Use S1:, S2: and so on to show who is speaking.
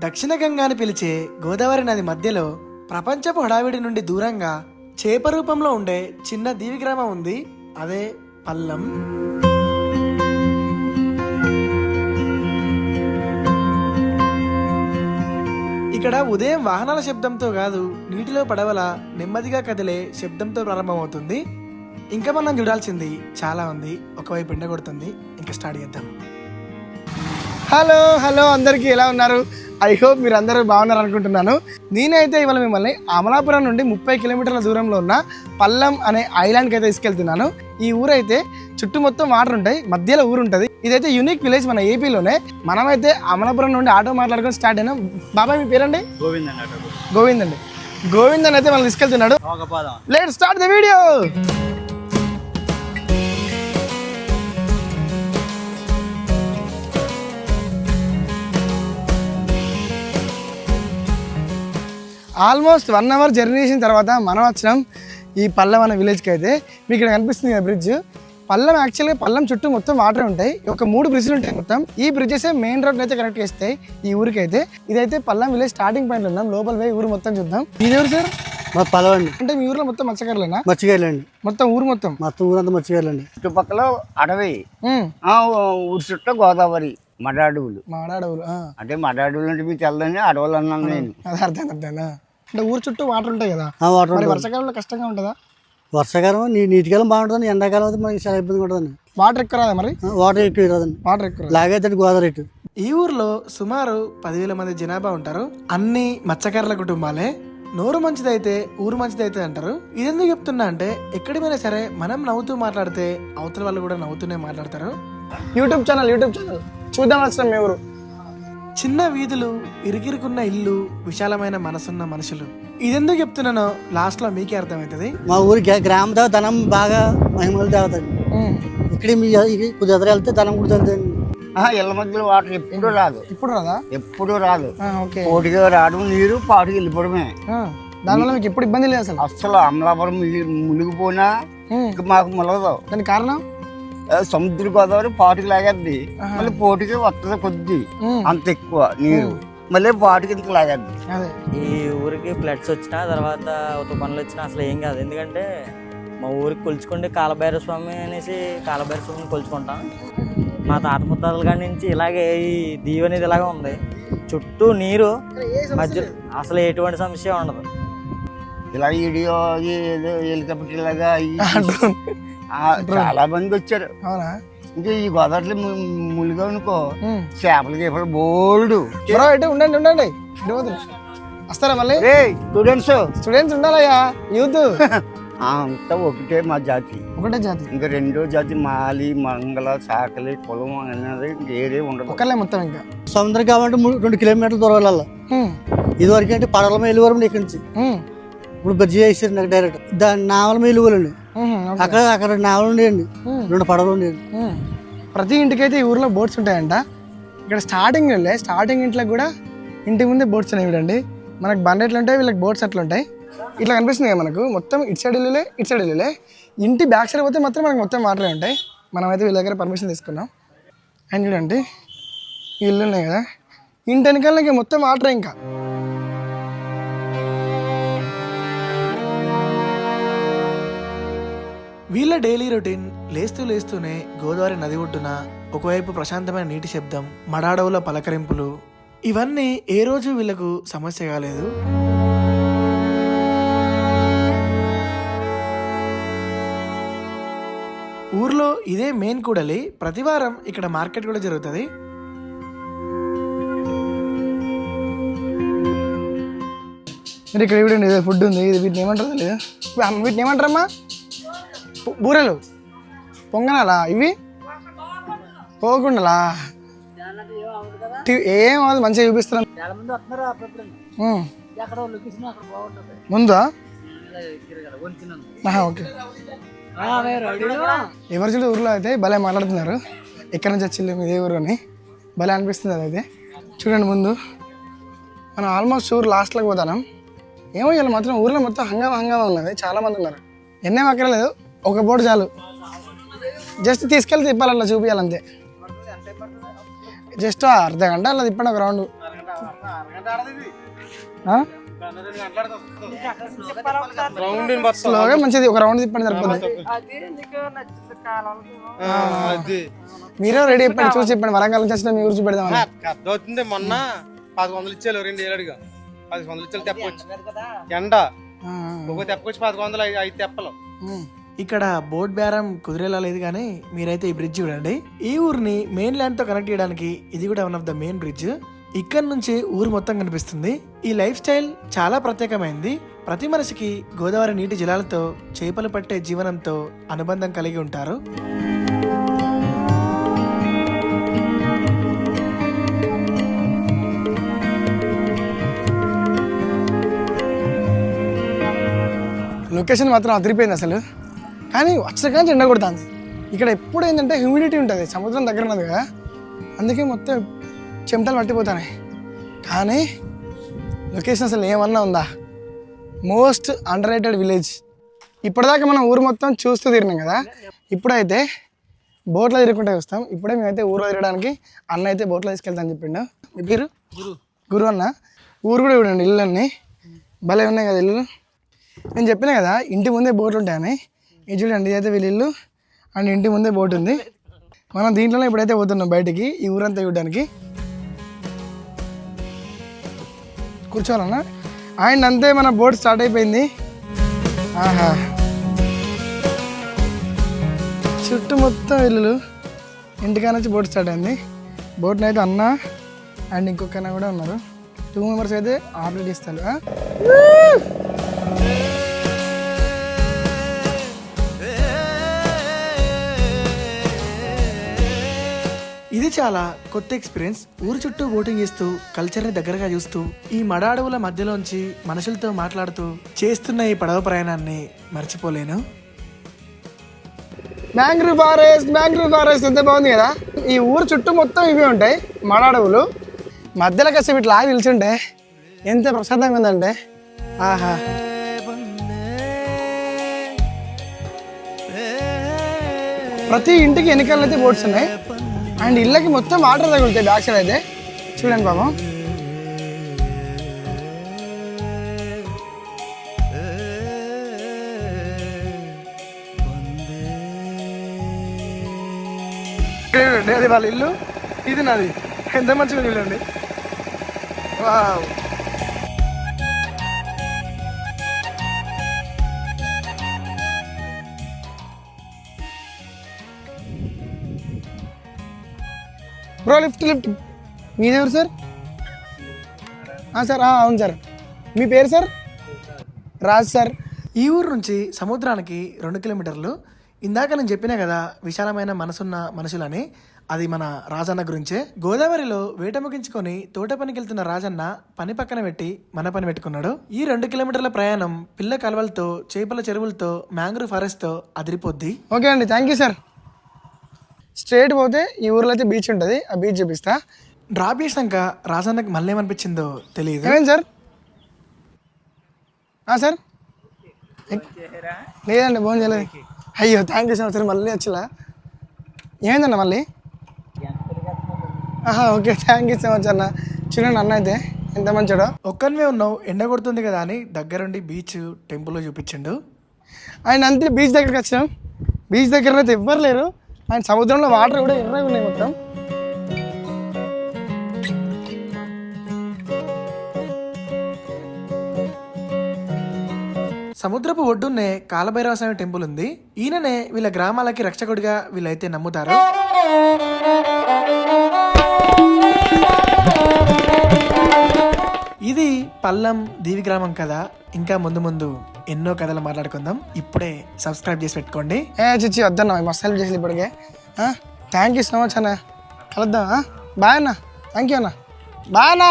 S1: దక్షిణ గంగా అని పిలిచే గోదావరి నది మధ్యలో ప్రపంచపు హడావిడి నుండి దూరంగా చేప రూపంలో ఉండే చిన్న దీవి గ్రామం ఉంది. అదే పల్లం. ఇక్కడ ఉదయం వాహనాల శబ్దంతో కాదు, నీటిలో పడవల నెమ్మదిగా కదిలే శబ్దంతో ప్రారంభమవుతుంది. ఇంకా మనం చూడాల్సింది చాలా ఉంది. ఒకవైపు ఎండ కొడుతుంది. ఇంకా స్టార్ట్ చేద్దాం. హలో అందరికీ ఎలా ఉన్నారు? ఐ హోప్ మీరు అందరూ బాగున్నారు అనుకుంటున్నాను. నేనైతే ఇవాళ మిమ్మల్ని అమలాపురం నుండి 30 కిలోమీటర్ల దూరంలో ఉన్న పల్లం అనే ఐలాండ్కి అయితే తీసుకెళ్తున్నాను. ఈ ఊరైతే చుట్టూ మొత్తం వాటర్ ఉంటాయి, మధ్యలో ఊరు ఉంటుంది. ఇదైతే యూనిక్ విలేజ్ మన ఏపీలోనే. మనమైతే అమలాపురం నుండి ఆటో మాట్లాడుకొని స్టార్ట్ అయినాం. బాబాయ్ మీ పేరండి? గోవింద్ అండి. గోవింద్ అని అయితే మనం తీసుకెళ్తున్నాడు. Let's start the video. Almost 1 hour journey చేసిన తర్వాత మనం వచ్చినాం ఈ పల్లం అనే విలేజ్కి. అయితే మీకు ఇక్కడ కనిపిస్తుంది కదా బ్రిడ్జ్. పల్లం యాక్చువల్గా పల్లం చుట్టూ మొత్తం వాటర్ ఉంటాయి. ఒక 3 బ్రిడ్జ్లు ఉంటాయి మొత్తం. ఈ బ్రిడ్జెస్ మెయిన్ రోడ్ అయితే కనెక్ట్ చేస్తాయి ఈ ఊరికి. అయితే ఇదైతే పల్లం విలేజ్ స్టార్టింగ్ పాయింట్ ఉన్నాం. లోపల పోయి ఊరు మొత్తం చూద్దాం. ఇదేవరు సార్?
S2: మా పల్లం అండి.
S1: అంటే మీ ఊర్లో మొత్తం మత్స్యకారులేనా?
S2: మత్స్యకారులండి.
S1: మొత్తం ఊరు మొత్తం
S2: ఊరంతా మత్స్యకారులండి.
S3: చుట్టుపక్కల అడవి, ఊరి చుట్టూ గోదావరి, మడాడువులు. అంటే మడాడువులు అంటే మీకు తెల్లని అడవులు అన్నాను నేను.
S1: అది అర్థమైనా? అంటే ఊరు చుట్టూ వాటర్ ఉంటాయి కదా. వర్షాకాలంలో కష్టంగా ఉంటుందా?
S2: వర్షాకాలం నీటికాలం బాగుంటుంది, ఎండాకాలం అయితే మనకి చాలా ఇబ్బంది ఉంటుందండి.
S1: వాటర్ ఎక్కువ రాదా? మరి
S2: వాటర్ ఎక్కువ రాదండి.
S1: వాటర్ ఎక్కువ
S2: లాగైతే గోదావరి ఇటు.
S1: ఈ ఊర్లో సుమారు 10,000 మంది జనాభా ఉంటారు. అన్ని మత్స్యకారుల కుటుంబాలే. నోరు మంచిదైతే ఊరు మంచిదైతే అంటారు. ఇదెందుకు చెప్తున్నా అంటే ఎక్కడిపోయినా సరే మనం నవ్వుతూ మాట్లాడితే అవతల వాళ్ళు కూడా నవ్వుతూనే మాట్లాడతారు. యూట్యూబ్ ఛానల్ చూద్దాం వచ్చిన మీ ఊరు. చిన్న వీధులు, ఇరుకిరుకున్న ఇల్లు, విశాలమైన మనసున్న మనుషులు. ఇదెందుకు చెప్తున్నానో లాస్ట్ లో మీకే అర్థమవుతుంది.
S2: మా ఊరి గ్రామ దేవత ధనం బాగా మహిమలు దేవతండి. ఇక్కడ కొద్ది ఎదురు వెళ్తే ధనం కూడా వెళ్తాయండి.
S3: ఇళ్ళ మధ్యలో వాటర్ ఎప్పుడు రాదు.
S1: ఇప్పుడు రాదా?
S3: ఎప్పుడు రాదు. పోటీగా రావడం, నీరు పాటికి వెళ్ళిపోవడమే.
S1: దానివల్ల మీకు ఎప్పుడు ఇబ్బంది లేదు అసలు.
S3: అసలు అమలాపురం మునిగిపోయినా మాకు మొలగదు.
S1: దానికి కారణం
S3: సముద్ర గోదావరి పాటికి లాగద్ది, మళ్ళీ పోటీకి వస్తుంది కొద్ది, అంత ఎక్కువ నీరు, మళ్ళీ పాటికి ఇంత లాగద్ది.
S4: ఈ ఊరికి ఫ్లడ్స్ వచ్చినా తర్వాత తుఫాన్లు వచ్చినా అసలు ఏం కాదు. ఎందుకంటే మా ఊరికి కొలుచుకుంటే కాలభైరవ స్వామి అనేసి కాలభైరవ స్వామిని కొలుచుకుంటాం. మా తాత ముత్తాతల కాడి నుంచి ఇలాగే ఈ దీవి అనేది ఇలాగే ఉంది. చుట్టూ నీరు, మధ్య అసలు ఎటువంటి సమస్య ఉండదు.
S3: ఇలా వీడియో హెలికాప్టర్ లాగా చాలా మంది వచ్చారు. ఇంకా ఈ గోదావరి ములిగా అనుకో చేపలకి ఎప్పుడు బోల్డు.
S1: ఉండండి వస్తారా మళ్ళీ? స్టూడెంట్స్ ఉండాలయ్యా, యూత్
S3: అంతా ఒకటే. మా జాతి
S1: ఒకటే జాతి.
S3: ఇంకా రెండో జాతి మాలి, మంగళ, చాకలి, కులం అనేది ఏదే ఉండదు.
S1: ఒకళ్ళే మొత్తం. ఇంకా
S2: సముద్రం కావాలంటే 2 కిలోమీటర్ల దూరం వెళ్ళాలి. ఇదివరకు అంటే పడవల మీద వెళ్ళేవారు ఇక్కడి నుంచి. ఇప్పుడు బ్రిడ్జి వేసారు నాకు డైరెక్ట్. దాని నావల మీద వెళ్ళండి. అక్కడ నావలు ఉండేయండి, 2 పడవలు ఉండేయండి.
S1: ప్రతి ఇంటికైతే ఈ ఊర్లో బోట్స్ ఉంటాయంట. ఇక్కడ స్టార్టింగ్ ఇంట్లో కూడా ఇంటి ముందే బోట్స్ ఉన్నాయి చూడండి. మనకు బండి ఎట్లా ఉంటాయి, వీళ్ళకి బోట్స్ అట్లా ఉంటాయి. ఇట్లా కనిపిస్తుంది కదా మనకు. మొత్తం ఇటు సైడ్ ఇల్లులే. ఇంటి బ్యాక్ సైడ్ పోతే మాత్రం మనకు మొత్తం వాటరే ఉంటాయి. మనమైతే వీళ్ళ దగ్గర పర్మిషన్ తీసుకున్నాం. అండ్ చూడండి ఈ ఇల్లు ఉన్నాయి కదా, ఇంటి వెనకాల మొత్తం వాటరే. ఇంకా వీళ్ళ డైలీ రొటీన్ లేస్తూనే గోదావరి నది ఒడ్డున ఒకవైపు ప్రశాంతమైన నీటి శబ్దం, మడాడవుల పలకరింపులు, ఇవన్నీ ఏ రోజు వీళ్ళకు సమస్య కాలేదు. ఊర్లో ఇదే మెయిన్ కూడలి. ప్రతివారం ఇక్కడ మార్కెట్ కూడా జరుగుతుంది. మీరు ఇక్కడ చూడండి, ఇదే ఫుడ్ ఉంది. ఇది వీటిని ఏమంటారు తెలియదు. వీటిని ఏమంటారమ్మా? బూరెలు, పొంగనాలా? ఇవి పోకుండాలా? ఏం అవ్వదు, మంచిగా చూపిస్తున్నాను. ముందా? ఓకే. ఎవరు చూడు ఊర్లో అయితే భలే మాట్లాడుతున్నారు. ఎక్కడి నుంచి వచ్చింది మీదే ఊరు అని భలే అనిపిస్తుంది. అదైతే చూడండి ముందు మనం ఆల్మోస్ట్ ఊరు లాస్ట్లోకి పోతాం. ఏమో ఇలా మాత్రం ఊర్లో మొత్తం హంగామా ఉన్నది. చాలా మంది ఉన్నారు. ఎన్నేం అక్కర్లేదు, ఒక బోర్డు చాలు. జస్ట్ తీసుకెళ్ళి తిప్పాలి, అట్లా చూపించాలంతే. జస్ట్ అర్ధ గంట అలా తిప్పండి ఒక రౌండ్. స్లోగా మంచిది ఒక రౌండ్ తిప్పండి సరిపోతుంది. మీరే రెడీ చెప్పండి, చూసి చెప్పండి. వరంగల్ నుంచి వచ్చిన మీ ఊరు చూపెడదాం.
S5: అవుతుంది. మొన్న 1100 ఇచ్చారు 2 ఏళ్ళుగా 1100 ఇచ్చారు తెప్పొచ్చు ఎండ ఒక తెప్పకొచ్చి 1100 5 తెప్పలు.
S1: ఇక్కడ బోట్ బేరం కుదిరేలా లేదు, కానీ మీరైతే ఈ బ్రిడ్జ్ చూడండి. ఈ ఊరిని మెయిన్ ల్యాండ్ తో కనెక్ట్ చేయడానికి ఇది కూడా one of the main bridge. ఇక్కడ నుంచి ఊరు మొత్తం కనిపిస్తుంది. ఈ లైఫ్ స్టైల్ చాలా ప్రత్యేకమైంది. ప్రతి మనిషికి గోదావరి నీటి జలాలతో చేపలు పట్టే జీవనంతో అనుబంధం కలిగి ఉంటారు. లొకేషన్ మాత్రం అదిరిపోయింది అసలు. కానీ వచ్చకాంచి ఎండ కొడుతుంది. ఇక్కడ ఎప్పుడు ఏంటంటే హ్యూమిడిటీ ఉంటుంది, సముద్రం దగ్గర ఉన్నది కదా, అందుకే మొత్తం చెమటలు పట్టిపోతాయి. కానీ లొకేషన్ అసలు ఏమన్నా ఉందా? Most under rated village. ఇప్పటిదాకా మనం ఊరు మొత్తం చూస్తూ తిరిగినాం కదా, ఇప్పుడైతే బోట్లో తిరుగుకుంటే వస్తాం. ఇప్పుడే మేమైతే ఊరు తిరగడానికి అన్న అయితే బోట్లో తీసుకెళ్తా అని చెప్పిండు. మీ పేరు? గురు అన్న. ఊరు కూడా చూడండి, ఇళ్ళన్నీ భలే ఉన్నాయి కదా ఇల్లు. నేను చెప్పినా కదా ఇంటి ముందే బోట్లు ఉంటాయని. ఇది చూడండి, ఇదైతే వీళ్ళ ఇల్లు అండ్ ఇంటి ముందే బోట్ ఉంది. మనం దీంట్లోనే ఇప్పుడైతే పోతున్నాం బయటికి ఈ ఊరంతా చూడడానికి. కూర్చోవాలన్నా అండ్ అంతే, మన బోట్ స్టార్ట్ అయిపోయింది. ఆహా, చుట్టూ మొత్తం ఇల్లులు. ఇంటికా నుంచి బోట్ స్టార్ట్ అయింది. బోట్ని అయితే అన్న అండ్ ఇంకొక అన్న కూడా ఉన్నారు. 2 మెంబర్స్ అయితే ఆపరేట్ చేస్తారు. ఇది చాలా కొత్త ఎక్స్పీరియన్స్. ఊరు చుట్టూ బోటింగ్ చేస్తూ కల్చర్ని దగ్గరగా చూస్తూ ఈ మడ అడవుల మధ్యలోంచి మనుషులతో మాట్లాడుతూ చేస్తున్న ఈ పడవ ప్రయాణాన్ని మర్చిపోలేను. మ్యాంగ్రూవ్ ఫారెస్ట్ ఎంత బాగుంది కదా. ఈ ఊరు చుట్టూ మొత్తం ఇవే ఉంటాయి మడ అడవులు. మధ్యలో కాసేపు ఇట్లా ఆగి నిల్చుంటే ఎంత ప్రశాంతంగా ఉందంటే ఆహా. ప్రతి ఇంటికి వెనకాల అయితే బోట్స్ ఉన్నాయి అండ్ ఇళ్ళకి మొత్తం వాటర్ తగులుతాయి బ్యాక్ సైడ్ అయితే. చూడండి పాపం. చూడండి, అది వాళ్ళ ఇల్లు, ఇది నాది. ఎంత మంచిగా చూడండి. వావ్. బ్రో లిఫ్ట్ మీదెవరు సార్? సార్ అవును సార్. మీ పేరు సార్? రాజ్ సార్. ఈ ఊరు నుంచి సముద్రానికి 2 కిలోమీటర్లు. ఇందాక నేను చెప్పినా కదా విశాలమైన మనసున్న మనుషులని, అది మన రాజన్న గురించే. గోదావరిలో వేట ముగించుకొని తోట పనికి వెళ్తున్న రాజన్న పని పక్కన పెట్టి మన పని పెట్టుకున్నాడు. ఈ 2 కిలోమీటర్ల ప్రయాణం పిల్ల కాలువలతో, చేపల చెరువులతో, మ్యాంగ్రూవ్ ఫారెస్ట్తో అదిరిపోద్ది. ఓకే అండి, థ్యాంక్ యూ సార్. స్ట్రేట్ పోతే ఈ ఊర్లో అయితే బీచ్ ఉంటుంది, ఆ బీచ్ చూపిస్తా. డ్రాప్ చేసినాక రాజన్నకి మళ్ళీ ఏమనిపించిందో తెలియదు. ఏమైంది సార్? సార్ లేదండి, ఫోన్ చేయలేదు. అయ్యో thank you so much sir. మళ్ళీ వచ్చేలా ఏమైందన్న మళ్ళీ? Okay, thank you so much అన్న. చూడండి అన్న అయితే ఎంత మంచిడో. ఒక్కనివే ఉన్నావు, ఎండ కొడుతుంది కదా అని దగ్గరుండి బీచ్ టెంపుల్ చూపించిండు. అండ్ అంతే బీచ్ దగ్గరికి వచ్చినాం. బీచ్ దగ్గర అయితే ఎవ్వరు లేరు అండ్ సముద్రంలో వాటర్ కూడా ఎర్రగా ఉన్నాయి మొత్తం. సముద్రపు ఒడ్డున్నే కాలభైరవ స్వామి టెంపుల్ ఉంది. ఈయననే వీళ్ళ గ్రామాలకి రక్షకుడిగా వీళ్ళైతే నమ్ముతారు. ఇది పల్లం దీవి గ్రామం కదా. ఇంకా ముందు ముందు ఎన్నో కథలు మాట్లాడుకుందాం. ఇప్పుడే సబ్స్క్రైబ్ చేసి పెట్టుకోండి. చిచ్చి వద్దన్నా, మస్తు హెల్ప్ చేసి ఇప్పటికే. థ్యాంక్ యూ సో మచ్ అన్న. కలుద్దాం. బాయ్ అన్న. థ్యాంక్ యూ అన్న. బాయ్ అన్న.